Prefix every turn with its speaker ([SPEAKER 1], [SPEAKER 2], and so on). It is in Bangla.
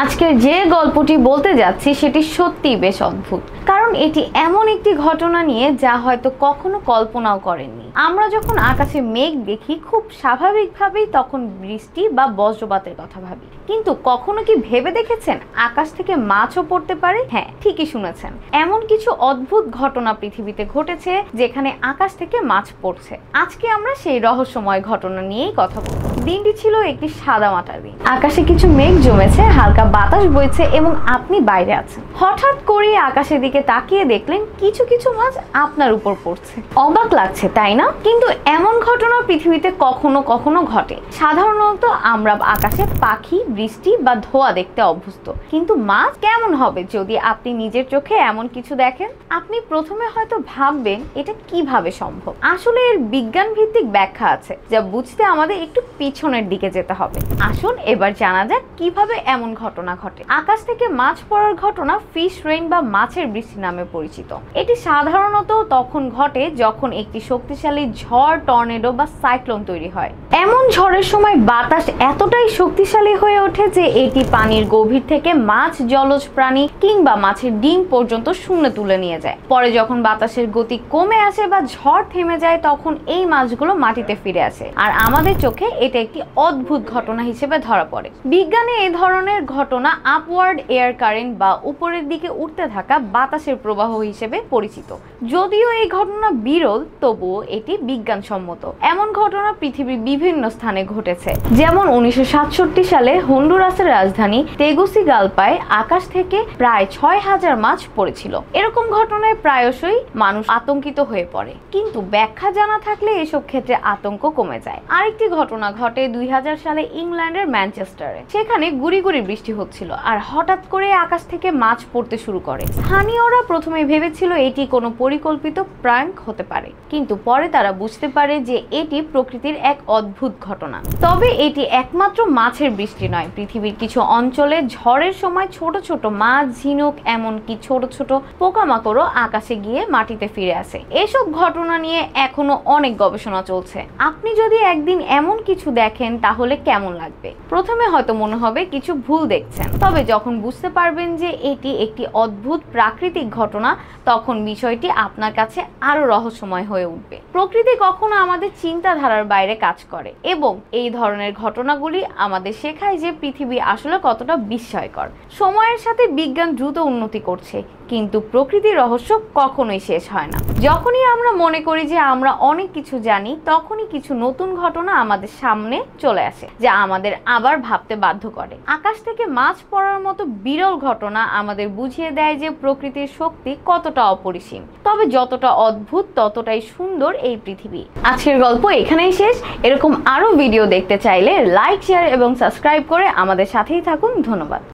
[SPEAKER 1] আজকের যে গল্পটি বলতে যাচ্ছি সেটি সত্যিই বেশ অদ্ভুত, কারণ এটি এমন একটি ঘটনা নিয়ে যা হয়তো কখনো কল্পনাও করেননি। আমরা যখন আকাশে মেঘ দেখি খুব স্বাভাবিকভাবেই তখন বৃষ্টি বা বজ্রপাতের কথা ভাবি, কিন্তু কখনো কি ভেবে দেখেছেন আকাশ থেকে মাছও পড়তে পারে? হ্যাঁ, ঠিকই শুনেছেন, এমন কিছু অদ্ভুত ঘটনা পৃথিবীতে ঘটেছে যেখানে আকাশ থেকে মাছ পড়ছে। আজকে আমরা সেই রহস্যময় ঘটনা নিয়েই কথা বলবো। দিনটি ছিল একটি সাদামাটা দিন। আকাশে কিছু মেঘ জমেছে, হালকা বাতাস বইছে এবং আপনি বাইরে আছেন। হঠাৎ করে আকাশের দিকে তাকিয়ে দেখলেন কিছু কিছু মাছ আপনার উপর পড়ছে। অবাক লাগছে, তাই না? কিন্তু এমন ঘটনা পৃথিবীতে কখনো কখনো ঘটে। সাধারণত আমরা আকাশে পাখি, বৃষ্টি বা ধোঁয়া দেখতে অভ্যস্ত, কিন্তু মাছ কেমন হবে যদি আপনি নিজের চোখে এমন কিছু দেখেন? আপনি প্রথমে হয়তো ভাববেন এটা কিভাবে সম্ভব। আসলে এর বিজ্ঞান ভিত্তিক ব্যাখ্যা আছে, যা বুঝতে আমাদের একটু পিছনের দিকে যেতে হবে। আসুন এবার জানা যাক কিভাবে এমন ঘটনা ঘটে। আকাশ থেকে মাছ পড়ার ঘটনা ফিশ রেইন বা মাছের বৃষ্টি নামে পরিচিত। এটি সাধারণত তখন ঘটে যখন একটি শক্তিশালী ঝড়, টর্নেডো বা সাইক্লোন তৈরি হয়। এমন ঝড়ের সময় বাতাস এতটাই শক্তিশালী হয়ে ওঠে যে এটি পানির গভীর থেকে মাছ, জলজ প্রাণী কিংবা মাছের ডিম পর্যন্ত শূন্যে তুলে নিয়ে যায়। পরে যখন বাতাসের গতি কমে আসে বা ঝড় থেমে যায়, তখন এই মাছগুলো মাটিতে ফিরে আসে, আর আমাদের চোখে এটা একটি অদ্ভুত ঘটনা হিসেবে ধরা পড়ে। বিজ্ঞানে এই ধরনের ঘটনা আপওয়ার্ড এয়ার কারেন্ট বা উপরের দিকে উঠতে থাকা বাতাসের প্রবাহ হিসেবে পরিচিত। যদিও এই ঘটনা বিরল, তবুও এটি বিজ্ঞানসম্মত। এমন ঘটনা পৃথিবীর বিভিন্ন স্থানে ঘটেছে, যেমন 1967 সালে হন্ডুরাসের রাজধানী তেগুসিগালপায় আকাশ থেকে প্রায় 6000 মাছ পড়েছিল। এরকম ঘটনায় প্রায়শই মানুষ আতঙ্কিত হয়ে পড়ে, কিন্তু ব্যাখ্যা জানা থাকলে এসব ক্ষেত্রে আতঙ্ক কমে যায়। আরেকটি ঘটনা ঘটে 2000 সালে ইংল্যান্ডের ম্যানচেস্টারে। সেখানে গুড়ি গুড়ি বৃষ্টি হচ্ছিল, আর হঠাৎ করে আকাশ থেকে মাছ পড়তে শুরু করে। স্থানীয়রা প্রথমে ভেবেছিল এটি কোনো পরিকল্পিত প্র্যাঙ্ক হতে পারে, কিন্তু পরে তারা বুঝতে পারে যে এটি প্রকৃতির এক অদ্ভুত ঘটনা। তবে এটি একমাত্র মাছের বৃষ্টি নয়। পৃথিবীর কিছু অঞ্চলে ঝড়ের সময় ছোট ছোট মাছ, ঝিনুক, এমনকি ছোট ছোট পোকামাকড়ও আকাশে গিয়ে মাটিতে ফিরে আসে। এসব ঘটনা নিয়ে এখনো অনেক গবেষণা চলছে। আপনি যদি একদিন এমন কিছু দেখেন তাহলে কেমন লাগবে? প্রথমে হয়তো মনে হবে কিছু ভুল দেখছেন, তবে যখন বুঝতে পারবেন যে এটি একটি অদ্ভুত প্রাকৃতিক ঘটনা, তখন বিষয়টি আপনার কাছে আরো রহস্যময় হয়ে উঠবে। প্রকৃতি কখনো আমাদের চিন্তাধারার বাইরে কাজ করে, এবং এই ধরনের ঘটনাগুলি আমাদের শেখায় যে পৃথিবী আসলে কতটা বিস্ময়কর। সময়ের সাথে বিজ্ঞান দ্রুত উন্নতি করছে, কিন্তু প্রকৃতির রহস্য কখনোই শেষ হয় না। যখনই আমরা মনে করি যে আমরা অনেক কিছু জানি, তখনই কিছু নতুন ঘটনা আমাদের সামনে চলে আসে, যা আমাদের আবার ভাবতে বাধ্য করে। আকাশ থেকে মাছ পড়ার মতো বিরল ঘটনা আমাদের বুঝিয়ে দেয় যে প্রকৃতির শক্তি কতটা অপরিসীম, তবে যতটা অদ্ভুত ততটাই সুন্দর এই পৃথিবী। আজকের গল্প এখানেই শেষ। এরকম আরো ভিডিও দেখতে চাইলে লাইক, শেয়ার এবং সাবস্ক্রাইব করে আমাদের সাথেই থাকুন। ধন্যবাদ।